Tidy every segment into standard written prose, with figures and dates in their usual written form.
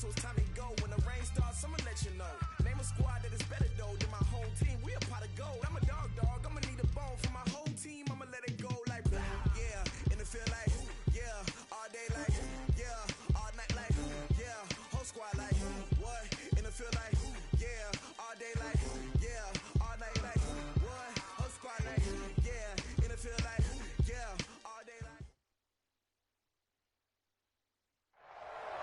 so it's time to go. When the rain starts, I'ma let you know. Name a squad that is better though than my whole team. We a pot of gold. I'm a dog, I'ma need a bone for my whole team. I'ma let it go like, yeah. In the field like, yeah. All day like, yeah. All night like, yeah. Whole squad like, what? In the field like, yeah. All day like, yeah. All night like, what? Whole squad like, yeah. In the field like, yeah. All day like.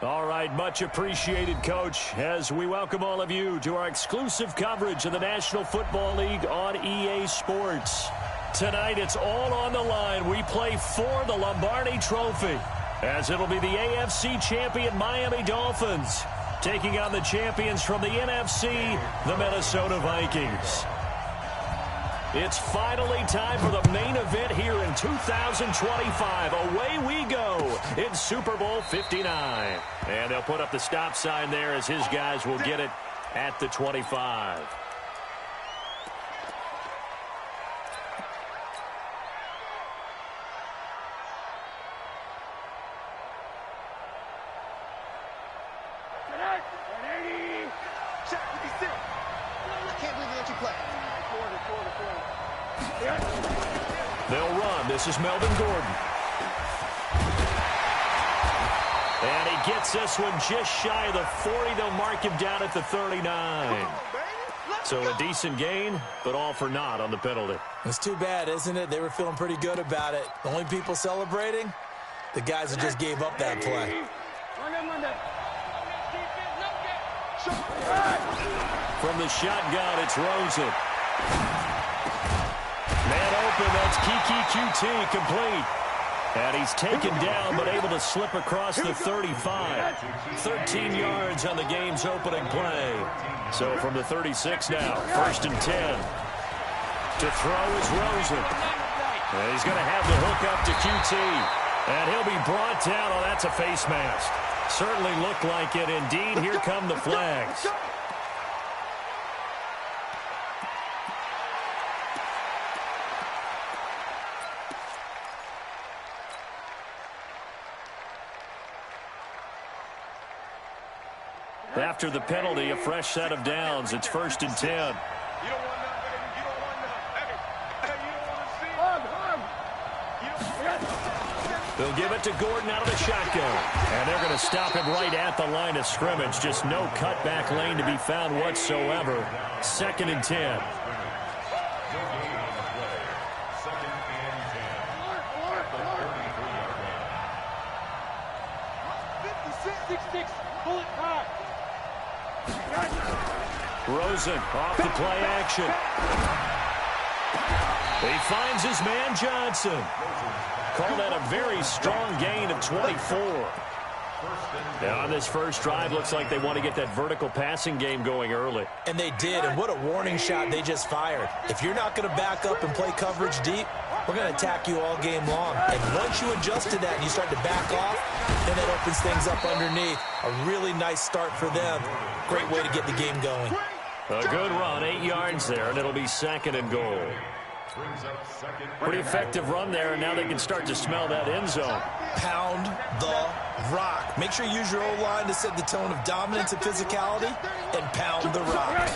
All right, much appreciated, Coach, as we welcome all of you to our exclusive coverage of the National Football League on EA Sports. Tonight, it's all on the line. We play for the Lombardi Trophy, as it'll be the AFC champion Miami Dolphins taking on the champions from the NFC, the Minnesota Vikings. It's finally time for the main event here in 2025. Away we go in Super Bowl 59. And they'll put up the stop sign there as his guys will get it at the 25. They'll run. This is Melvin Gordon. And he gets this one just shy of the 40. They'll mark him down at the 39. So a decent gain, but all for naught on the penalty. It's too bad, isn't it? They were feeling pretty good about it. The only people celebrating, the guys that just gave up that play. From the shotgun, it's Rosen. Man open, that's Kiki QT complete. And he's taken down, but able to slip across the 35. 13 yards on the game's opening play. So from the 36 now, 1st and 10. To throw is Rosen. And he's going to have the hook up to QT. And he'll be brought down. Oh, that's a face mask. Certainly looked like it. Indeed, here come the flags. After the penalty, a fresh set of downs. It's 1st and 10. They'll give it to Gordon out of the shotgun. And they're going to stop him right at the line of scrimmage. Just no cutback lane to be found whatsoever. 2nd and 10. Rosen off the play action. He finds his man Johnson. Call that a very strong gain of 24. Now on this first drive, looks like they want to get that vertical passing game going early. And they did, and what a warning shot they just fired. If you're not going to back up and play coverage deep, we're going to attack you all game long. And once you adjust to that and you start to back off, then that opens things up underneath. A really nice start for them. Great way to get the game going. A good run, 8 yards there, and it'll be 2nd and goal. Pretty effective run there, and now they can start to smell that end zone. Pound the rock. Make sure you use your O-line to set the tone of dominance and physicality, and pound the rock.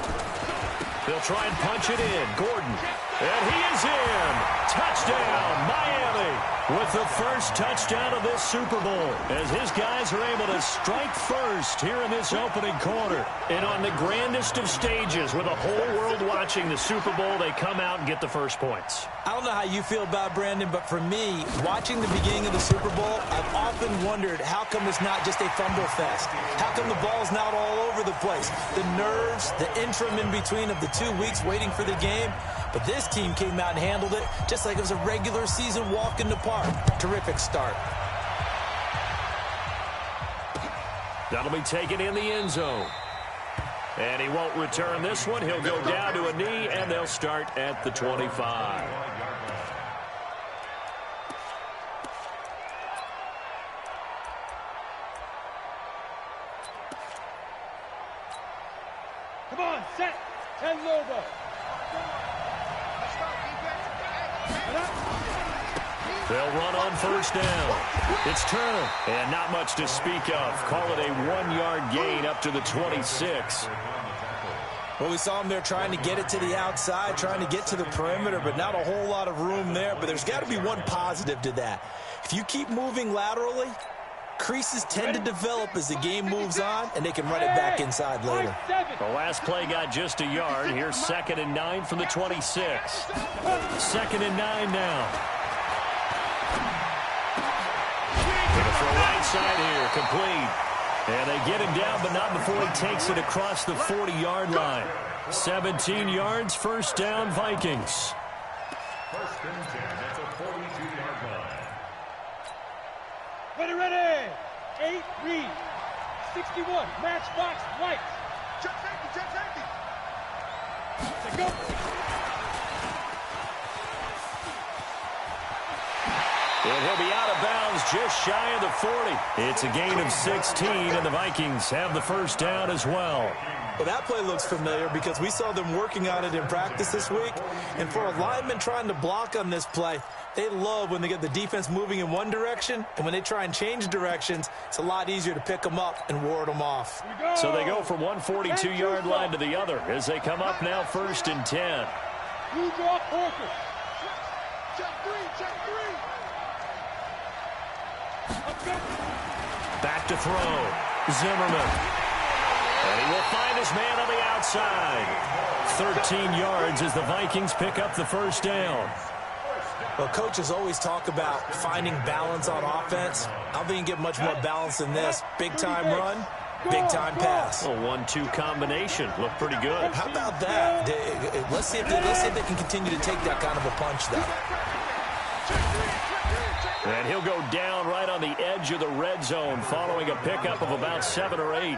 They'll try and punch it in. Gordon. And he is in. Touchdown, Miami. With the first touchdown of this Super Bowl, as his guys are able to strike first here in this opening quarter. And on the grandest of stages, with the whole world watching the Super Bowl, they come out and get the first points. I don't know how you feel about Brandon, but for me, watching the beginning of the Super Bowl, I've often wondered how come it's not just a fumble fest? How come the ball's not all over the place? The nerves, the interim in between of the 2 weeks waiting for the game. But this team came out and handled it just like it was a regular season walk in the park. Terrific start. That'll be taken in the end zone. And he won't return this one. He'll go down to a knee, and they'll start at the 25. Come on, set. 10 Lobo. They'll run on first down. It's turned, and not much to speak of. Call it a 1-yard gain up to the 26. Well, we saw him there trying to get it to the outside, trying to get to the perimeter, but not a whole lot of room there. But there's got to be one positive to that. If you keep moving laterally, creases tend to develop as the game moves on, and they can run it back inside later. The last play got just a yard. Here's 2nd and 9 from the 26. 2nd and 9 now. Gonna throw right side here, complete. And they get him down, but not before he takes it across the 40-yard line. 17 yards, first down, Vikings. First and 10 at the 42-yard line. Ready. 8, read. 61, matchbox, right. Check safety. Let's go. And he'll be out of bounds just shy of the 40. It's a gain of 16, and the Vikings have the first down as well. Well, that play looks familiar because we saw them working on it in practice this week. And for a lineman trying to block on this play, they love when they get the defense moving in one direction, and when they try and change directions, it's a lot easier to pick them up and ward them off. So they go from one 42-yard line to the other as they come up now 1st and 10. You draw Parker. Check three. Back to throw. Zimmerman. And he will find his man on the outside. 13 yards as the Vikings pick up the first down. Well, coaches always talk about finding balance on offense. I don't think you get much more balance than this. Big-time run, big-time pass. A 1-2 combination. Looked pretty good. How about that? Let's see if they can continue to take that kind of a punch, though. And he'll go down right on the edge of the red zone following a pickup of about 7 or 8.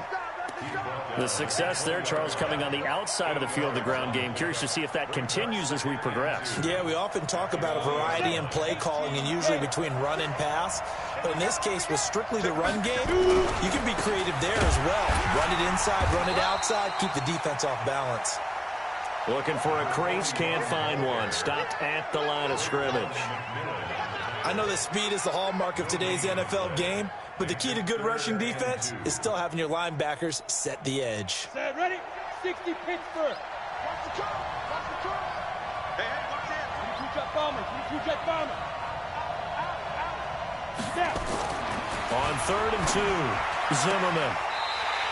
The success there, Charles, coming on the outside of the field, the ground game. Curious to see if that continues as we progress. Yeah, we often talk about a variety in play calling and usually between run and pass. But in this case, with strictly the run game, you can be creative there as well. Run it inside, run it outside, keep the defense off balance. Looking for a crease, can't find one. Stopped at the line of scrimmage. I know that speed is the hallmark of today's NFL game, but the key to good rushing defense is still having your linebackers set the edge. Set, ready? 60, Pittsburgh. Watch the curve. Hey, watch it. Two-jet bomber. Down. On 3rd and 2, Zimmerman.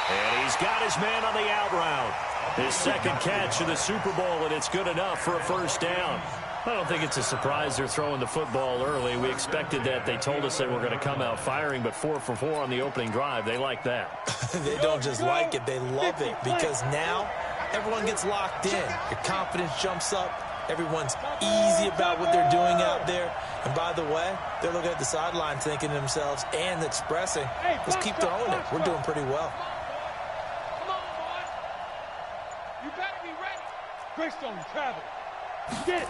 And he's got his man on the out route. His second catch of the Super Bowl, and it's good enough for a first down. I don't think it's a surprise they're throwing the football early. We expected that. They told us they were going to come out firing, but 4 for 4 on the opening drive. They like that. They don't just like it, they love it, because now everyone gets locked in. Your confidence jumps up. Everyone's easy about what they're doing out there. And by the way, they're looking at the sideline thinking to themselves and expressing, let's keep throwing it. We're doing pretty well. Come on, boys. You better be ready. Greystone, travel. Get it.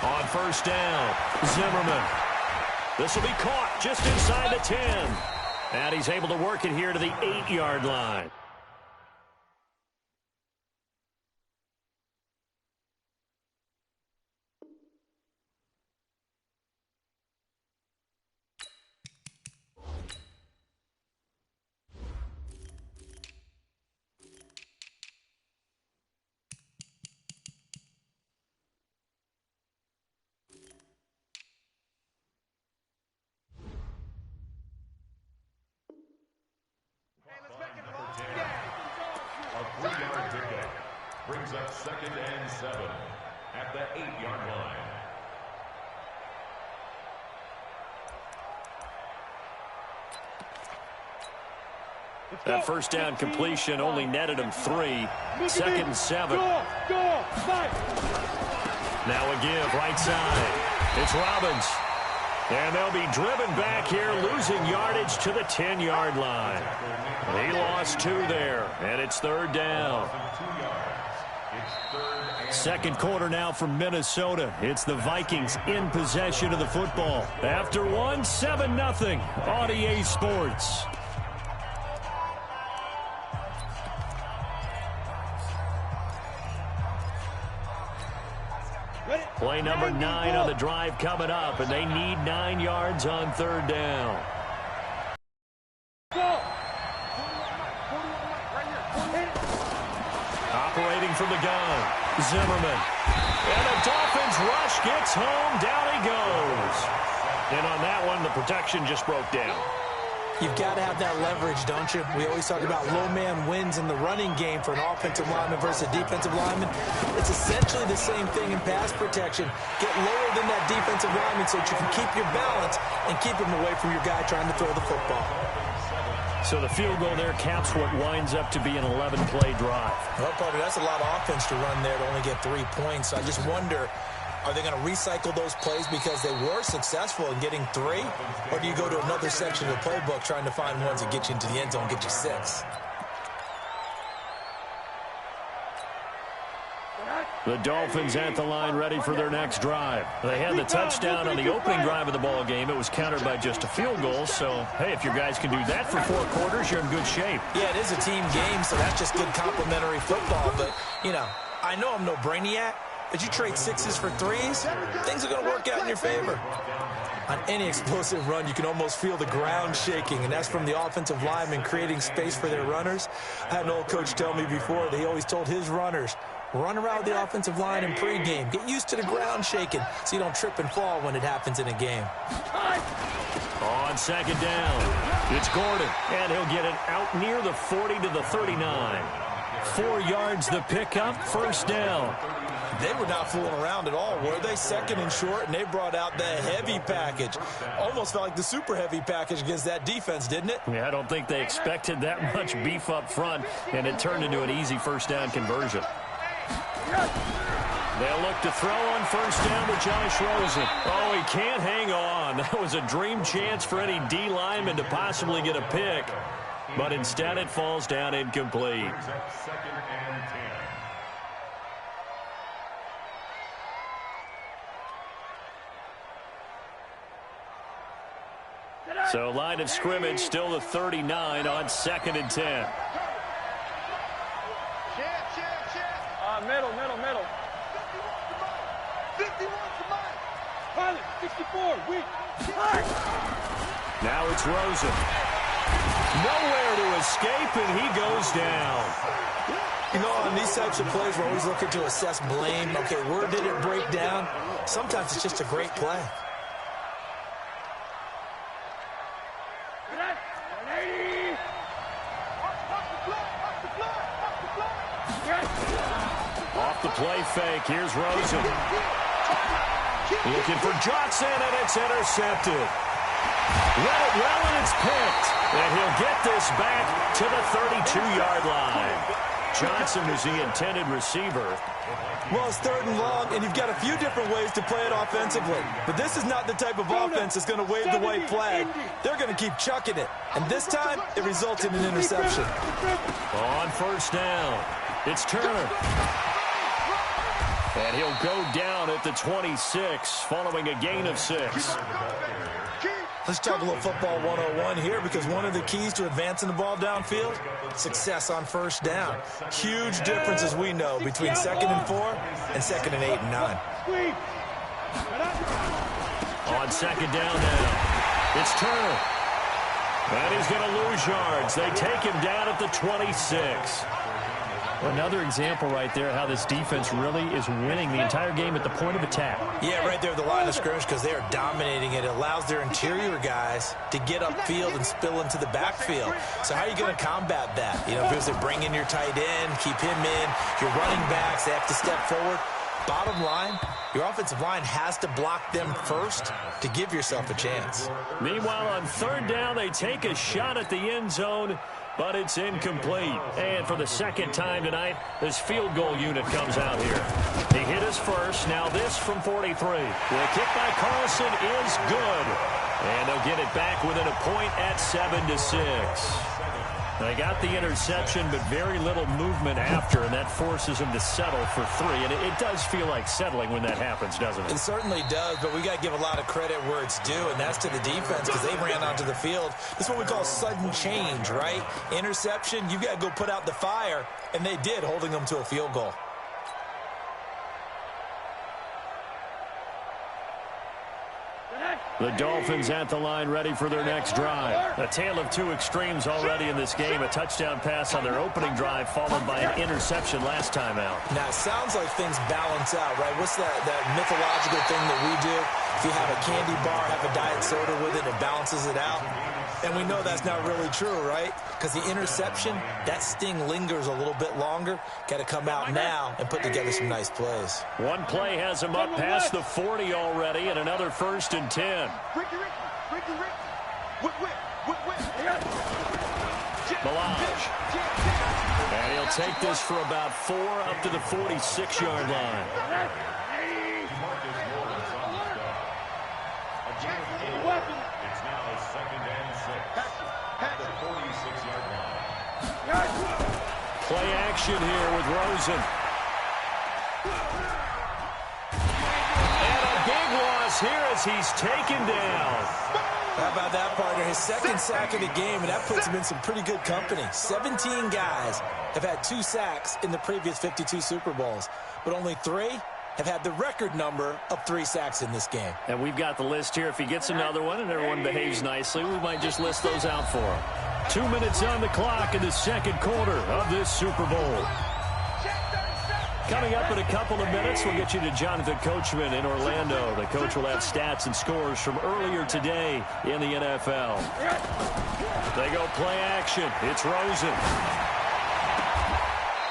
On first down, Zimmerman. This will be caught just inside the 10. And he's able to work it here to the 8-yard line. Brings up 2nd and 7 at the 8-yard line. That first down completion only netted him 3. 2nd and 7. Go. Now a give right side. It's Robbins. And they'll be driven back here, losing yardage to the 10-yard line. He lost 2 there, and it's 3rd down. Second quarter now from Minnesota. It's the Vikings in possession of the football. After 1, 7-0 on EA Sports. Play number 9 on the drive coming up, and they need 9 yards on third down. Operating from the gun, Zimmerman. And the Dolphins rush gets home. Down he goes. And on that one, the protection just broke down. You've got to have that leverage, don't you? We always talk about low man wins in the running game for an offensive lineman versus a defensive lineman. It's essentially the same thing in pass protection. Get lower than that defensive lineman so that you can keep your balance and keep him away from your guy trying to throw the football. So the field goal there caps what winds up to be an 11-play drive. Well, partner, that's a lot of offense to run there to only get 3 points. So I just wonder, are they going to recycle those plays because they were successful in getting 3? Or do you go to another section of the playbook trying to find ones that get you into the end zone and get you 6? The Dolphins at the line ready for their next drive. They had the touchdown on the opening drive of the ball game. It was countered by just a field goal. So, hey, if your guys can do that for 4 quarters, you're in good shape. Yeah, it is a team game, so that's just good complimentary football. But, you know, I know I'm no brainiac, but you trade 6s for 3s, things are going to work out in your favor. On any explosive run, you can almost feel the ground shaking, and that's from the offensive linemen creating space for their runners. I had an old coach tell me before that he always told his runners, run around the offensive line in pregame. Get used to the ground shaking so you don't trip and fall when it happens in a game. On second down, it's Gordon, and he'll get it out near the 40 to the 39. 4 yards the pickup, first down. They were not fooling around at all, were they? Second and short, and they brought out the heavy package. Almost felt like the super heavy package against that defense, didn't it? Yeah, I don't think they expected that much beef up front, and it turned into an easy first down conversion. They'll look to throw on first down to Josh Rosen. Oh, he can't hang on. That was a dream chance for any D lineman to possibly get a pick, but instead it falls down incomplete. So line of scrimmage still the 39 on 2nd and 10. Middle. 51 Pilot, 64, weak. Now it's Rosen. Nowhere to escape, and he goes down. You know, on these types of plays, we're always looking to assess blame. Okay, where did it break down? Sometimes it's just a great play. Off the play fake, here's Rosen. Looking for Johnson, and it's intercepted. Read it well, and it's picked. And he'll get this back to the 32-yard line. Johnson was the intended receiver. Well, it's 3rd and long, and you've got a few different ways to play it offensively. But this is not the type of offense that's going to wave the white flag. They're going to keep chucking it. And this time, it results in an interception. On first down, it's Turner. And he'll go down at the 26, following a gain of 6. Let's talk a little football 101 here, because one of the keys to advancing the ball downfield, success on first down. Huge difference, as we know, between 2nd and 4 and 2nd and 8 and 9. On second down now, it's Turner. And he's going to lose yards. They take him down at the 26. Another example right there how this defense really is winning the entire game at the point of attack. Yeah, right there at the line of scrimmage, because they are dominating it. It allows their interior guys to get upfield and spill into the backfield. So how are you going to combat that? You know, because they bring in your tight end, keep him in, your running backs, they have to step forward. Bottom line, your offensive line has to block them first to give yourself a chance. Meanwhile, on third down, they take a shot at the end zone, but it's incomplete. And for the second time tonight, this field goal unit comes out here. He hit us first. Now this from 43. The kick by Carlson is good. And they'll get it back within a point at 7-6. They got the interception, but very little movement after, and that forces them to settle for 3. And it does feel like settling when that happens, doesn't it? It certainly does, but we got to give a lot of credit where it's due, and that's to the defense, because they ran onto the field. This is what we call sudden change, right? Interception, you got to go put out the fire, and they did, holding them to a field goal. The Dolphins at the line, ready for their next drive. A tale of two extremes already in this game. A touchdown pass on their opening drive, followed by an interception last time out. Now, it sounds like things balance out, right? What's that mythological thing that we do? If you have a candy bar, have a diet soda with it, it balances it out. And we know that's not really true, right? Because the interception, that sting lingers a little bit longer. Got to come out now and put together some nice plays. One play has him up past the 40 already, and another 1st and 10. Balaj. And he'll take this for about 4 up to the 46-yard line. It's now 2nd and 6 at the 46-yard line. Play action here with Rosen. And a big loss here as he's taken down. How about that, partner? His 2nd sack of the game, and that puts him in some pretty good company. 17 guys have had 2 sacks in the previous 52 Super Bowls, but only 3 have had the record number of 3 sacks in this game. And we've got the list here. If he gets another one and everyone behaves nicely, we might just list those out for him. 2 minutes on the clock in the 2nd quarter of this Super Bowl. Coming up in a couple of minutes, we'll get you to Jonathan Coachman in Orlando. The coach will have stats and scores from earlier today in the NFL. They go play action. It's Rosen.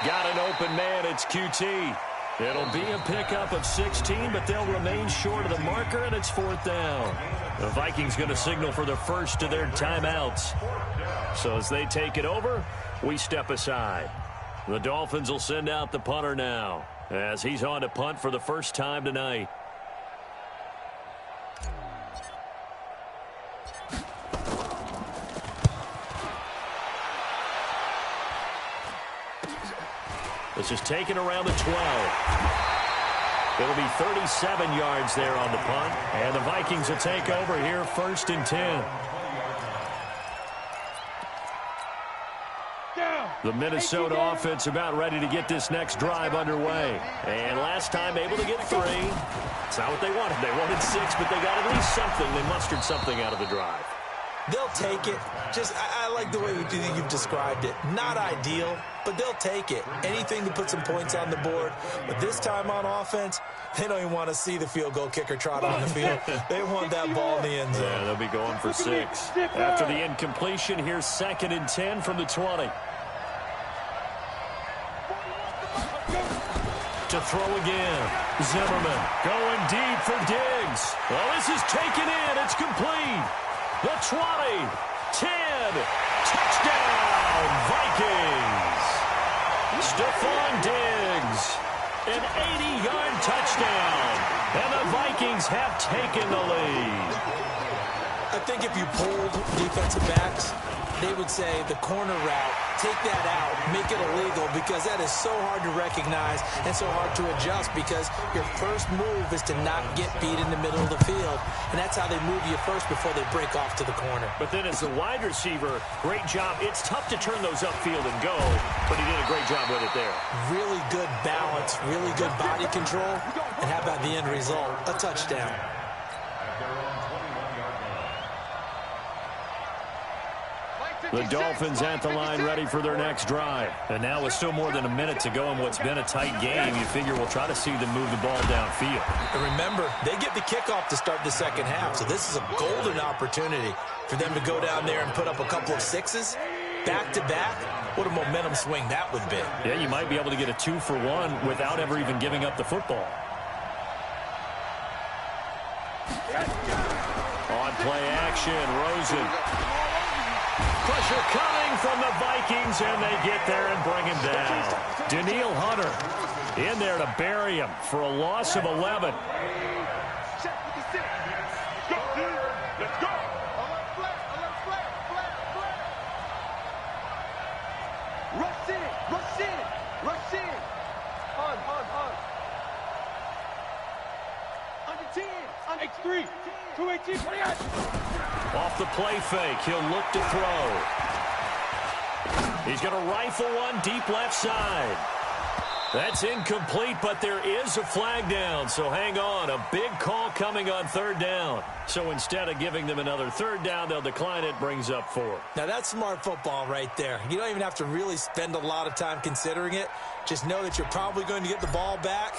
Got an open man. It's QT. It'll be a pickup of 16, but they'll remain short of the marker, and it's 4th down. The Vikings going to signal for the first of their timeouts. So as they take it over, we step aside. The Dolphins will send out the punter now, as he's on to punt for the first time tonight. This is taken around the 12. It'll be 37 yards there on the punt. And the Vikings will take over here, 1st and 10. The Minnesota offense about ready to get this next drive underway. And last time able to get 3. It's not what they wanted. They wanted 6, but they got at least something. They mustered something out of the drive. They'll take it. I like the way you've described it. Not ideal, but they'll take it. Anything to put some points on the board. But this time on offense, they don't even want to see the field goal kicker trot on the field. They want that ball in the end zone. Yeah, they'll be going for 6. After the incompletion, here's 2nd and 10 from the 20. To throw again. Zimmerman going deep for Diggs. Well, this is taken in. It's complete. The 20, 10, touchdown, Vikings. Stephon Diggs, an 80-yard touchdown, and the Vikings have taken the lead. I think if you polled defensive backs, they would say the corner route, take that out, make it illegal, because that is so hard to recognize and so hard to adjust, because your first move is to not get beat in the middle of the field, and that's how they move you first before they break off to the corner. But then as the wide receiver, great job. It's tough to turn those upfield and go, but he did a great job with it there. Really good balance, really good body control, and how about the end result? A touchdown. The Dolphins at the line ready for their next drive. And now with still more than a minute to go in what's been a tight game, you figure we'll try to see them move the ball downfield. And remember, they get the kickoff to start the 2nd half, so this is a golden opportunity for them to go down there and put up a couple of 6s back-to-back. What a momentum swing that would be. Yeah, you might be able to get a 2-for-1 without ever even giving up the football. On play action, Rosen. Pressure coming from the Vikings, and they get there and bring him down. Daniil Hunter in there to bury him for a loss of 11. Rush in. Hard. Under 10. Under 3. 218. Off the play fake, he'll look to throw. He's going to rifle one deep left side. That's incomplete, but there is a flag down, so hang on. A big call coming on third down. So instead of giving them another third down, they'll decline it, brings up 4. Now, that's smart football right there. You don't even have to really spend a lot of time considering it. Just know that you're probably going to get the ball back.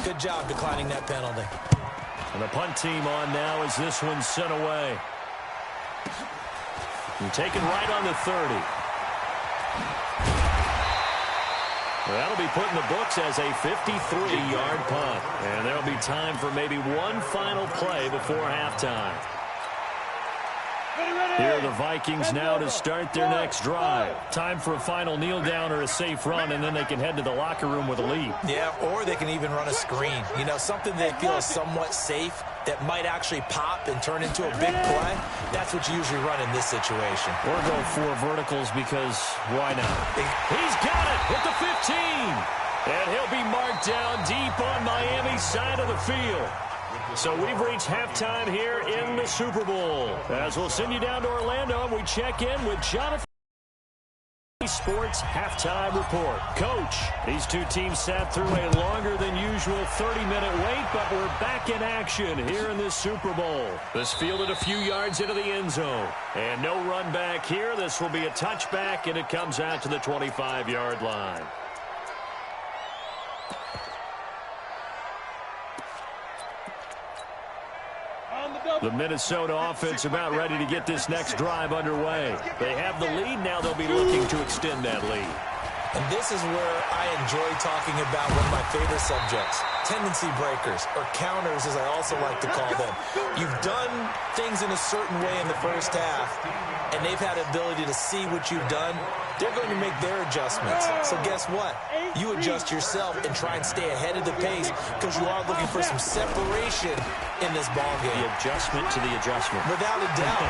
Good job declining that penalty. And the punt team on now as this one's sent away. And taken right on the 30. That'll be put in the books as a 53-yard punt. And there'll be time for maybe one final play before halftime. Here are the Vikings now to start their next drive. Time for a final kneel down or a safe run, and then they can head to the locker room with a lead. Yeah, or they can even run a screen. You know, something they feel is somewhat safe that might actually pop and turn into a big play. That's what you usually run in this situation. Or go 4 verticals because why not? He's got it at the 15. And he'll be marked down deep on Miami's side of the field. So we've reached halftime here in the Super Bowl. As we'll send you down to Orlando, and we check in with Jonathan. Sports halftime report. Coach, these two teams sat through a longer than usual 30-minute wait, but we're back in action here in this Super Bowl. This fielded a few yards into the end zone. And no run back here. This will be a touchback, and it comes out to the 25-yard line. The Minnesota offense about ready to get this next drive underway. They have the lead. Now they'll be looking to extend that lead. And this is where I enjoy talking about one of my favorite subjects, tendency breakers, or counters as I also like to call them. You've done things in a certain way in the first half, and they've had the ability to see what you've done. They're going to make their adjustments. So guess what? You adjust yourself and try and stay ahead of the pace because you are looking for some separation in this ballgame. The adjustment to the adjustment. Without a doubt.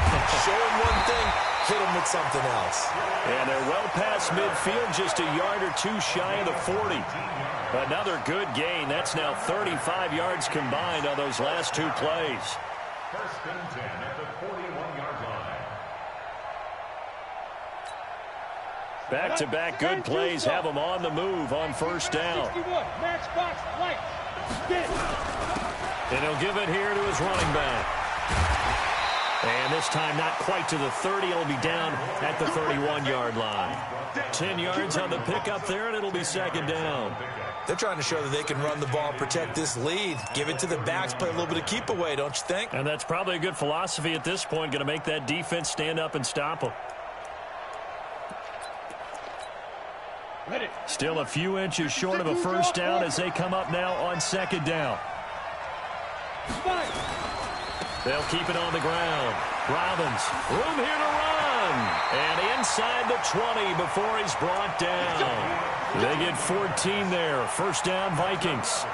Show them one thing, hit them with something else. And they're well past midfield, just a yard or two shy of the 40. Another good gain. That's now 35 yards combined on those last 2 plays. First and 10 at the 41-yard line. Back-to-back good plays have them on the move on first down. And he'll give it here to his running back. And this time not quite to the 30. It'll be down at the 31-yard line. 10 yards on the pickup there, and it'll be second down. They're trying to show that they can run the ball, protect this lead, give it to the backs, play a little bit of keep away, don't you think? And that's probably a good philosophy at this point, going to make that defense stand up and stop them. Still a few inches short of a first down as they come up now on second down. They'll keep it on the ground. Robbins, room here to run. And inside the 20 before he's brought down. They get 14 there. First down, Vikings.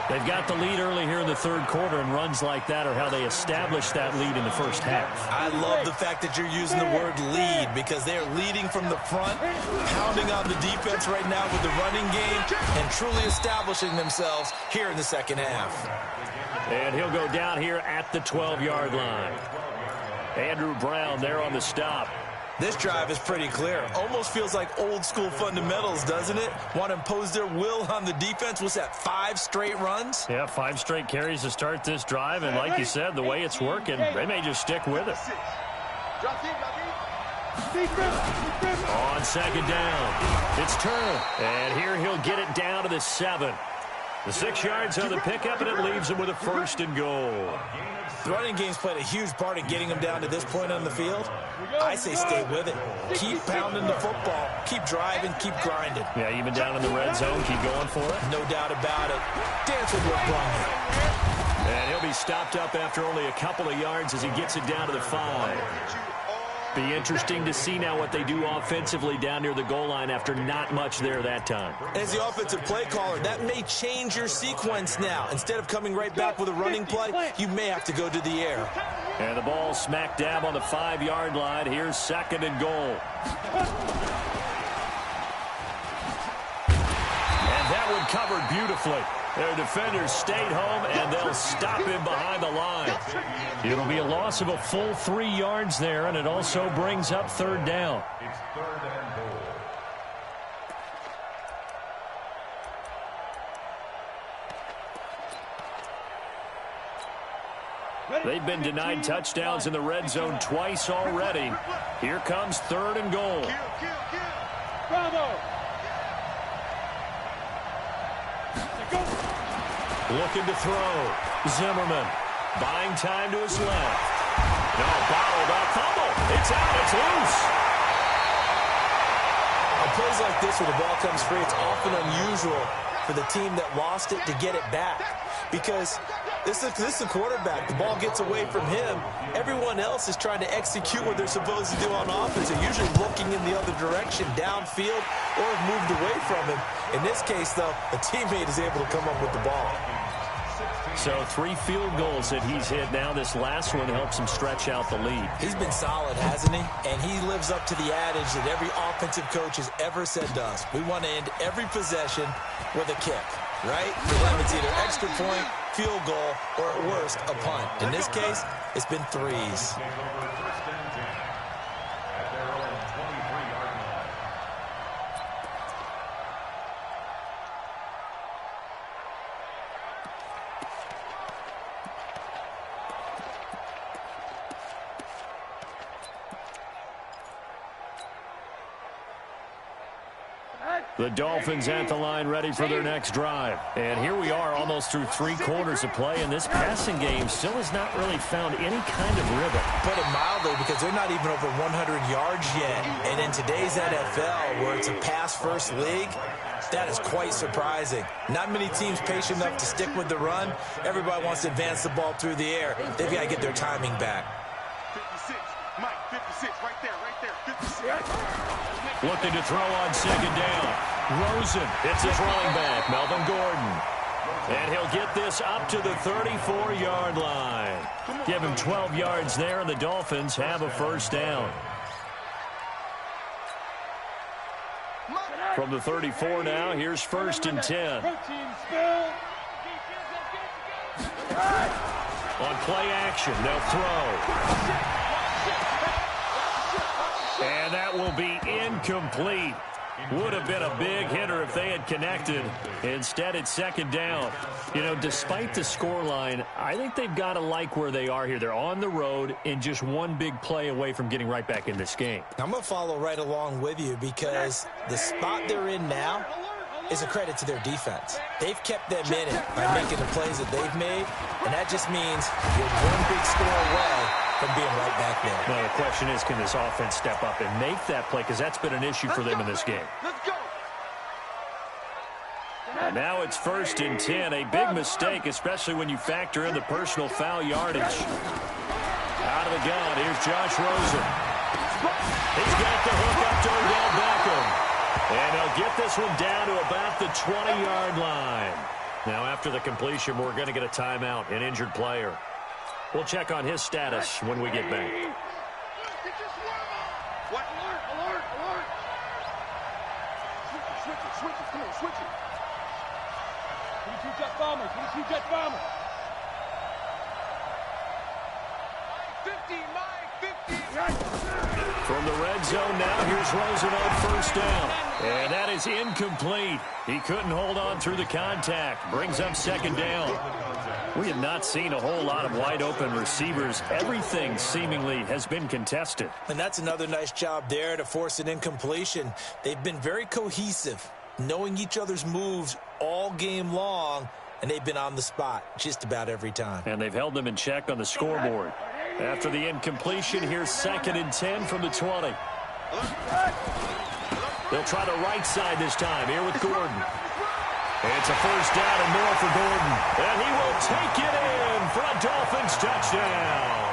They've got the lead early here in the third quarter, and runs like that are how they establish that lead in the first half. I love the fact that you're using the word lead because they're leading from the front, pounding on the defense right now with the running game, and truly establishing themselves here in the second half. And he'll go down here at the 12-yard line. Andrew Brown there on the stop. This drive is pretty clear. Almost feels like old-school fundamentals, doesn't it? Want to impose their will on the defense. What's that, 5 straight runs? Yeah, 5 straight carries to start this drive. And like you said, the way it's working, they may just stick with it. On second down, it's Turner. And here he'll get it down to the 7. The 6 yards on the pickup, and it leaves him with a first and goal. The running game's played a huge part in getting them down to this point on the field. I say stay with it. Keep pounding the football. Keep driving. Keep grinding. Yeah, even down in the red zone, keep going for it. No doubt about it. Dance with what brung you. And he'll be stopped up after only a couple of yards as he gets it down to the 5. Be interesting to see now what they do offensively down near the goal line after not much there that time. As the offensive play caller, that may change your sequence now. Instead of coming right back with a running play, you may have to go to the air. And the ball smack dab on the 5-yard line. Here's second and goal. And that one covered beautifully. Their defenders stayed home, and they'll stop him behind the line. It'll be a loss of a full 3 yards there, and it also brings up third down. It's third and goal. They've been denied touchdowns in the red zone twice already. Here comes 3rd and goal. Bravo. Looking to throw. Zimmerman buying time to his left. No, bottled up. Fumble. It's out. It's loose. On plays like this where the ball comes free, it's often unusual for the team that lost it to get it back. Because this is the quarterback. The ball gets away from him. Everyone else is trying to execute what they're supposed to do on offense. They're usually looking in the other direction, downfield, or have moved away from him. In this case, though, a teammate is able to come up with the ball. So 3 field goals that he's hit now. This last one helps him stretch out the lead. He's been solid, hasn't he? And he lives up to the adage that every offensive coach has ever said to us. We want to end every possession with a kick, right? For them, it's either extra point, field goal, or at worst, a punt. In this case, it's been 3s. The Dolphins at the line ready for their next drive. And here we are almost through 3 quarters of play, and this passing game still has not really found any kind of rhythm. Put it mildly, because they're not even over 100 yards yet. And in today's NFL, where it's a pass-first league, that is quite surprising. Not many teams patient enough to stick with the run. Everybody wants to advance the ball through the air. They've got to get their timing back. 56, Mike, 56, right there, 56. Looking to throw on 2nd down. Rosen hits his running back, Melvin Gordon. And he'll get this up to the 34-yard line. Give him 12 yards there, and the Dolphins have a 1st down. From the 34 now, here's 1st and 10. On play action, they'll throw. And that will be incomplete. Would have been a big hitter if they had connected. Instead, it's 2nd down. You know, despite the scoreline, I think they've got to like where they are here. They're on the road and just one big play away from getting right back in this game. I'm going to follow right along with you, because the spot they're in now is a credit to their defense. They've kept them in it by making the plays that they've made, and that just means you're one big score away from being right back there. Now, the question is, can this offense step up and make that play? Because that's been an issue for them in this game. Let's go. And now it's 1st and 10. A big mistake, especially when you factor in the personal foul yardage. Out of the gun, here's Josh Rosen. He's got the hook up to Odell Beckham. And he'll get this one down to about the 20-yard line. Now, after the completion, we're going to get a timeout, an injured player. We'll check on his status when we get back. What? Alert, alert, alert. Switch it, come on, switch it. 22 jet bomber, 22 jet bomber. 50, Mike, 50. From the red zone now, here's Rosen on 1st down. And that is incomplete. He couldn't hold on through the contact. Brings up 2nd down. We have not seen a whole lot of wide-open receivers. Everything seemingly has been contested. And that's another nice job there to force an incompletion. They've been very cohesive, knowing each other's moves all game long, and they've been on the spot just about every time. And they've held them in check on the scoreboard. After the incompletion, here's 2nd and 10 from the 20. They'll try the right side this time, here with Gordon. It's a 1st down and more for Gordon. And he will take it in for a Dolphins touchdown.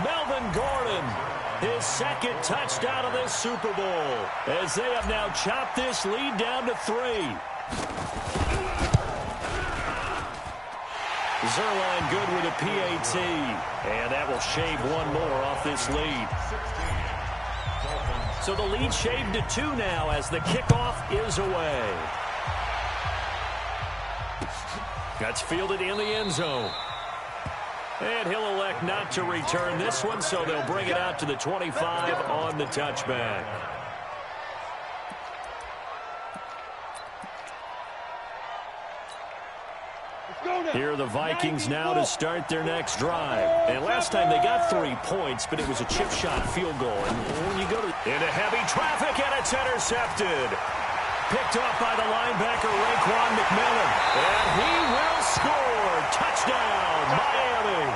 Melvin Gordon, his 2nd touchdown of this Super Bowl, as they have now chopped this lead down to 3. Zerline good with a PAT. And that will shave one more off this lead. So the lead shaved to 2 now as the kickoff is away. That's fielded in the end zone. And he'll elect not to return this one, so they'll bring it out to the 25 on the touchback. Here are the Vikings now to start their next drive. And last time they got 3 points, but it was a chip shot field goal. And when you go into heavy traffic, and it's intercepted. Picked off by the linebacker, Raekwon McMillan. And he will score. Touchdown, Miami.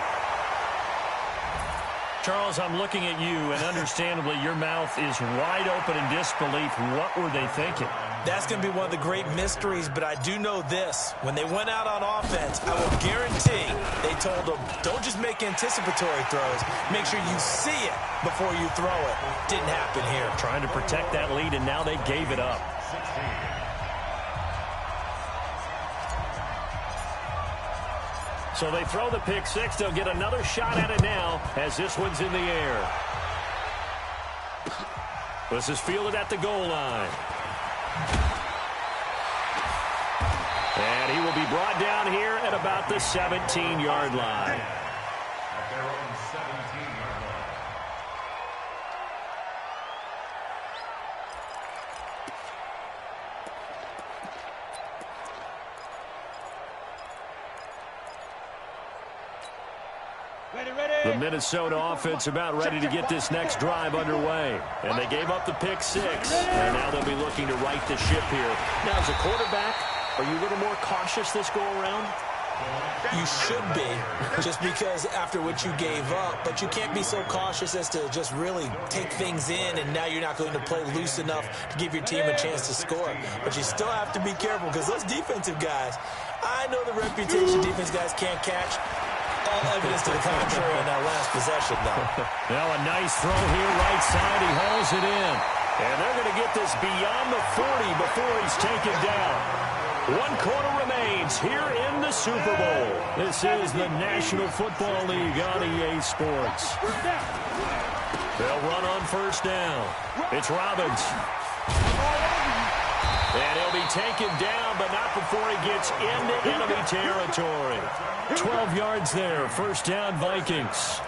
Charles, I'm looking at you, and understandably, your mouth is wide open in disbelief. What were they thinking? That's going to be one of the great mysteries, but I do know this. When they went out on offense, I will guarantee they told them, don't just make anticipatory throws. Make sure you see it before you throw it. Didn't happen here. Trying to protect that lead, and now they gave it up. So they throw the pick six. They'll get another shot at it now as this one's in the air. This is fielded at the goal line. And he will be brought down here at about the 17-yard line. At their own 17-yard line. The Minnesota offense about ready to get this next drive underway. And they gave up the pick six. And now they'll be looking to right the ship here. Now, as a quarterback, are you a little more cautious this go-around? You should be, just because after what you gave up. But you can't be so cautious as to just really take things in, and now you're not going to play loose enough to give your team a chance to score. But you still have to be careful, because those defensive guys, I know the reputation defense guys can't catch. All evidence to the contrary on that last possession, though. Now a nice throw here, right side. He hauls it in. And they're going to get this beyond the 40 before he's taken down. 1 quarter remains here in the Super Bowl. This is the National Football League on EA Sports. They'll run on first down. It's Robbins. And he'll be taken down, but not before he gets into enemy territory. 12 yards there. First down, Vikings.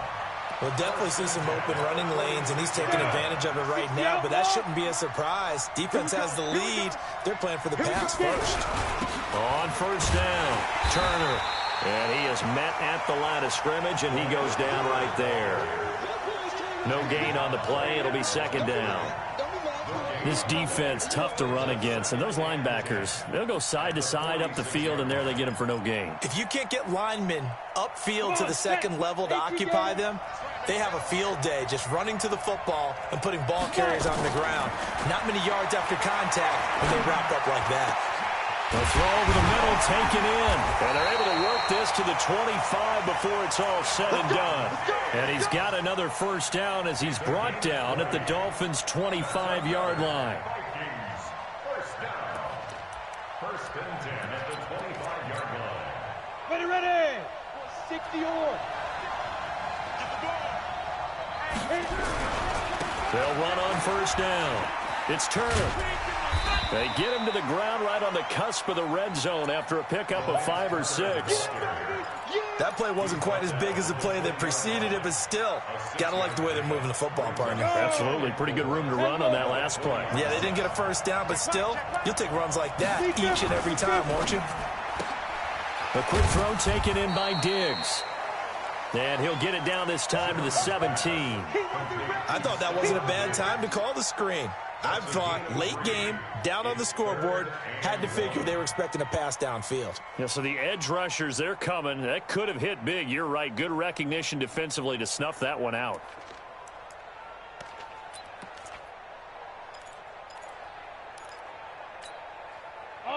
We'll definitely see some open running lanes, and he's taking advantage of it right now, but that shouldn't be a surprise. Defense has the lead. They're playing for the pass first. On first down, Turner. And he is met at the line of scrimmage, and he goes down right there. No gain on the play. It'll be second down. This defense, tough to run against. And those linebackers, they'll go side to side up the field, and there they get them for no gain. If you can't get linemen upfield to the second level to occupy them, they have a field day just running to the football and putting ball carriers on the ground. Not many yards after contact when they wrap up like that. The throw over the middle, taken in. And they're able to work this to the 25 before it's all said and done. And he's got another first down as he's brought down at the Dolphins' 25-yard line. First down. First and 10 at the 25-yard line. Ready. 60 on. They'll run on first down. It's Turner. They get him to the ground right on the cusp of the red zone after a pickup of 5 or 6. That play wasn't quite as big as the play that preceded it, but still, got to like the way they're moving the football, partner. Absolutely. Pretty good room to run on that last play. Yeah, they didn't get a first down, but still, you'll take runs like that each and every time, won't you? A quick throw taken in by Diggs. And he'll get it down this time to the 17. I thought that wasn't a bad time to call the screen. I thought late game, down on the scoreboard, had to figure they were expecting a pass downfield. Yeah, so the edge rushers, they're coming. That could have hit big. You're right. Good recognition defensively to snuff that one out.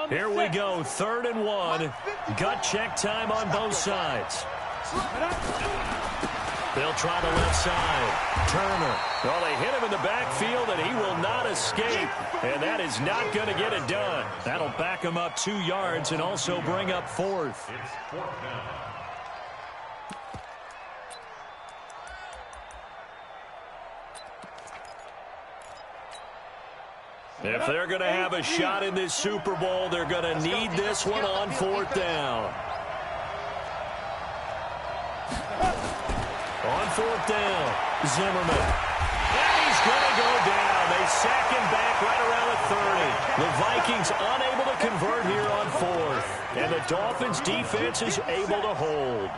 Here we go, 3rd and 1. Gut check time on both sides. They'll try the left side. Turner. Well, they hit him in the backfield, and he will not escape. And that is not going to get it done. That'll back him up 2 yards and also bring up 4th. It's 4th down. If they're going to have a shot in this Super Bowl, they're going to need this one on 4th down. On 4th down, Zimmerman. And he's going to go down. They sack him back right around the 30. The Vikings unable to convert here on 4th. And the Dolphins' defense is able to hold.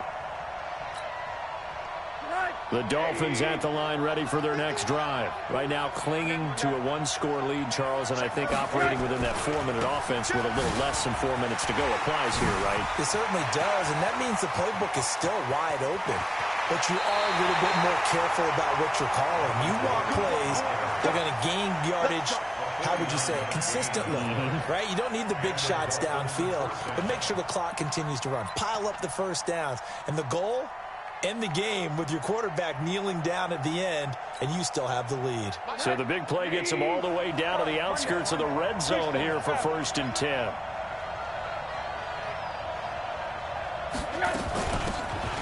The Dolphins at the line ready for their next drive. Right now clinging to a one-score lead, Charles, and I think operating within that 4-minute offense with a little less than 4 minutes to go applies here, right? It certainly does, and that means the playbook is still wide open. But you are a little bit more careful about what you're calling. You want plays, they're going to gain yardage, how would you say it, consistently, right? You don't need the big shots downfield, but make sure the clock continues to run. Pile up the first downs, and the goal, end the game with your quarterback kneeling down at the end, and you still have the lead. So the big play gets them all the way down to the outskirts of the red zone here for 1st and 10.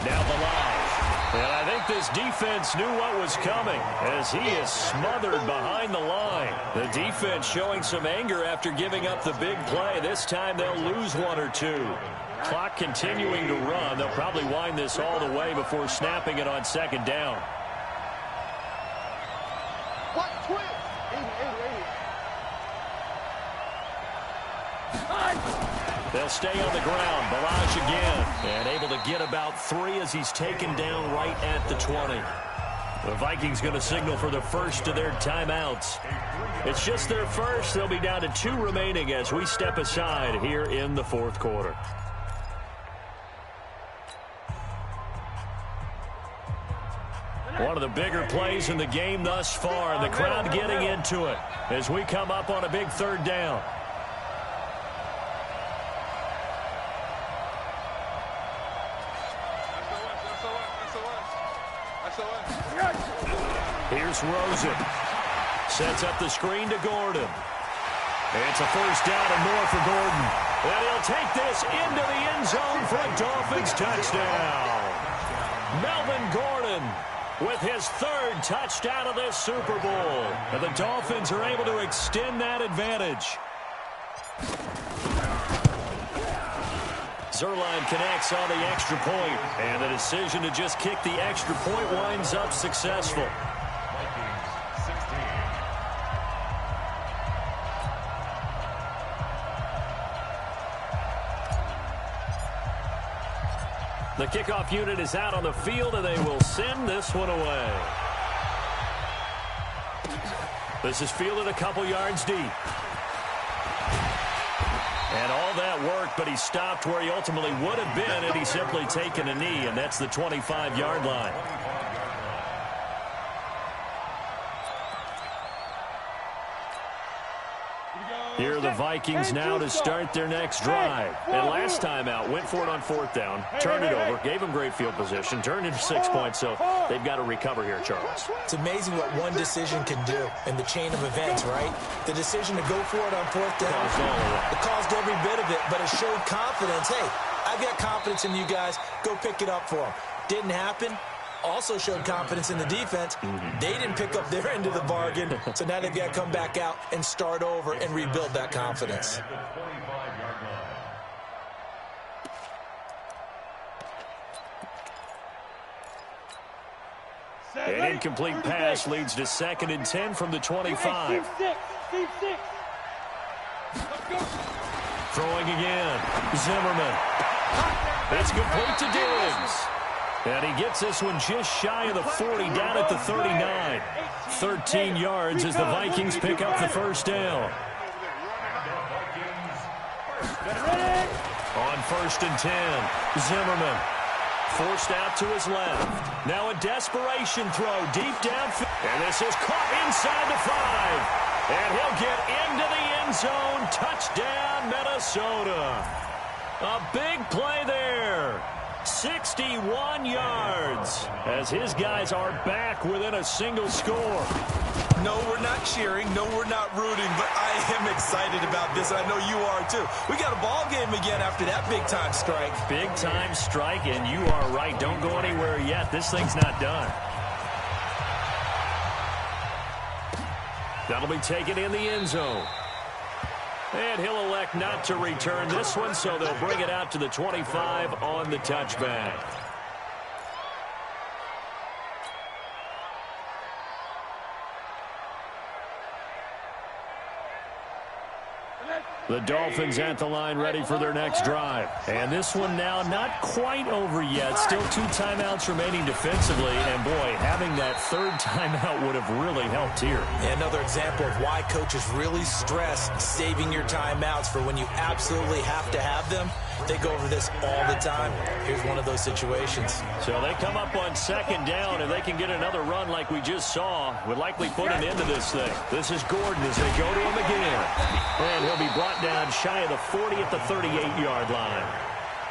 Now the line. And I think this defense knew what was coming as he is smothered behind the line. The defense showing some anger after giving up the big play. This time they'll lose 1 or 2. Clock continuing to run. They'll probably wind this all the way before snapping it on 2nd down. They'll stay on the ground. Balaj again. And able to get about 3 as he's taken down right at the 20. The Vikings going to signal for the first of their timeouts. It's just their first. They'll be down to 2 remaining as we step aside here in the 4th quarter. One of the bigger plays in the game thus far, and the crowd getting into it as we come up on a big 3rd down. Here's Rosen. Sets up the screen to Gordon. It's a 1st down and more for Gordon. And he'll take this into the end zone for a Dolphins touchdown. Melvin Gordon with his 3rd touchdown of this Super Bowl. And the Dolphins are able to extend that advantage. Zerline connects on the extra point, and the decision to just kick the extra point winds up successful. The kickoff unit is out on the field, and they will send this one away. This is fielded a couple yards deep. And all that work, but he stopped where he ultimately would have been had he simply taken a knee, and that's the 25-yard line. Here are the Vikings now to start their next drive. And last time out, went for it on 4th down, turned it over, gave them great field position, turned into 6 points, so they've got to recover here, Charles. It's amazing what one decision can do in the chain of events, right? The decision to go for it on 4th down, it caused every bit of it, but it showed confidence. Hey, I've got confidence in you guys. Go pick it up for them. Didn't happen. Also showed confidence in the defense. They didn't pick up their end of the bargain, so now they've got to come back out and start over and rebuild that confidence. An incomplete pass leads to 2nd and 10 from the 25. Throwing again. Zimmerman. It's complete to Diggs. And he gets this one just shy of the 40, down at the 39. 13 yards as the Vikings pick up the 1st down. On 1st and 10, Zimmerman forced out to his left. Now a desperation throw deep downfield. And this is caught inside the 5. And he'll get into the end zone. Touchdown, Minnesota. A big play there. 61 yards as his guys are back within a single score. No, we're not cheering. No, we're not rooting, but I am excited about this. I know you are too. We got a ball game again after that big-time strike. Big-time strike, and you are right. Don't go anywhere yet. This thing's not done. That'll be taken in the end zone. And he'll elect not to return this one, so they'll bring it out to the 25 on the touchback. The Dolphins at the line ready for their next drive. And this one now not quite over yet. Still 2 timeouts remaining defensively. And, boy, having that third timeout would have really helped here. And another example of why coaches really stress saving your timeouts for when you absolutely have to have them. They go over this all the time. Here's one of those situations. So they come up on second down, and they can get another run like we just saw. Would likely put an end to this thing. This is Gordon as they go to him again. And he'll be brought down shy of the 40 at the 38-yard line.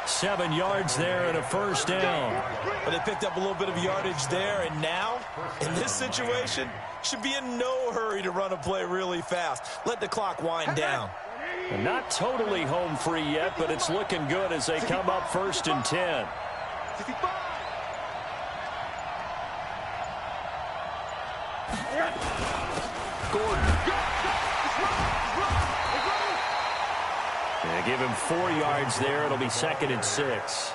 7 yards there and a first down. But they picked up a little bit of yardage there, and now, in this situation, should be in no hurry to run a play really fast. Let the clock wind down. Not totally home free yet, but it's looking good as they come up 1st and 10. Gordon. They give him 4 yards there. It'll be 2nd and 6.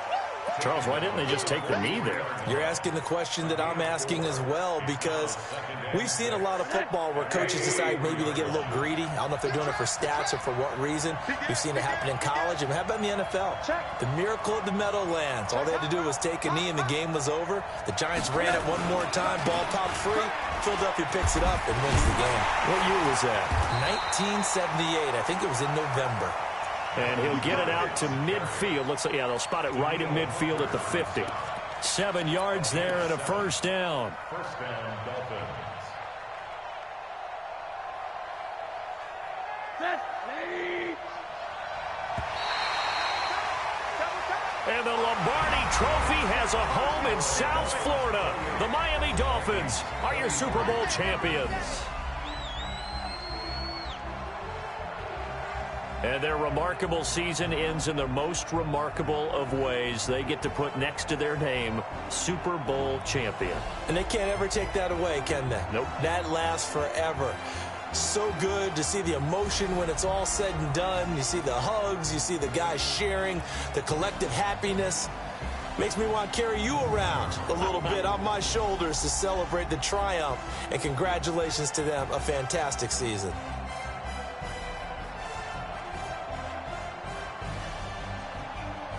Charles, why didn't they just take the knee there? You're asking the question that I'm asking as well, because we've seen a lot of football where coaches decide maybe they get a little greedy. I don't know if they're doing it for stats or for what reason. We've seen it happen in college, and how about in the NFL? The miracle of the Meadowlands. All they had to do was take a knee, and the game was over. The Giants ran it one more time. Ball popped free. Philadelphia picks it up and wins the game. What year was that? 1978. I think it was in November. And he'll get it out to midfield. Looks like, yeah, they'll spot it right at midfield at the 50. 7 yards there and a first down. First down, Dolphins. And the Lombardi Trophy has a home in South Florida. The Miami Dolphins are your Super Bowl champions. And their remarkable season ends in the most remarkable of ways. They get to put next to their name, Super Bowl champion. And they can't ever take that away, can they? Nope. That lasts forever. So good to see the emotion when it's all said and done. You see the hugs, you see the guys sharing, the collective happiness. Makes me want to carry you around a little bit on my shoulders to celebrate the triumph. And congratulations to them, a fantastic season.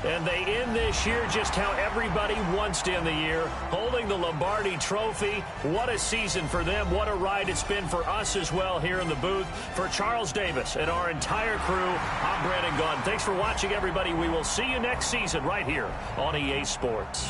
And they end this year just how everybody wants to end the year, holding the Lombardi Trophy. What a season for them. What a ride it's been for us as well here in the booth. For Charles Davis and our entire crew, I'm Brandon Gunn. Thanks for watching, everybody. We will see you next season right here on EA Sports.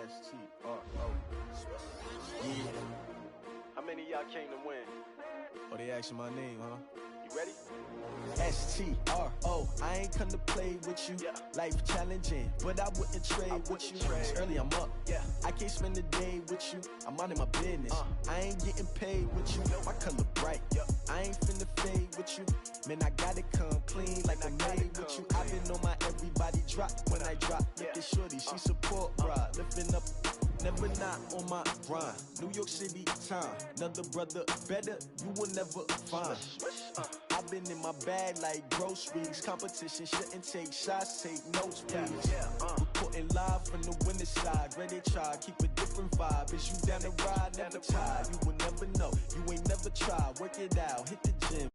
S-T-R-O. Yeah. How many of y'all came to win? Oh, they asking my name, huh? You ready? S-T-R-O. I ain't come to play with you. Yeah. Life challenging, but I wouldn't trade with you. It's early, I'm up. Yeah. I can't spend the day with you. I'm minding my business. I ain't getting paid with you. My color bright. I ain't finna fade with you. Man, I gotta come clean like I'm made with you. I've been on my everybody drop when I drop. Look at shorty, she support, bruh. Lifting up, never not on my grind. New York City time, another brother better, you will never find. I I've been in my bag like groceries. Competition shouldn't take shots, take notes, please. Reporting live from the winning side. Ready to try, keep a different vibe. Is you down the ride, never tired. You will never know, you ain't never tried. Work it out, hit the gym.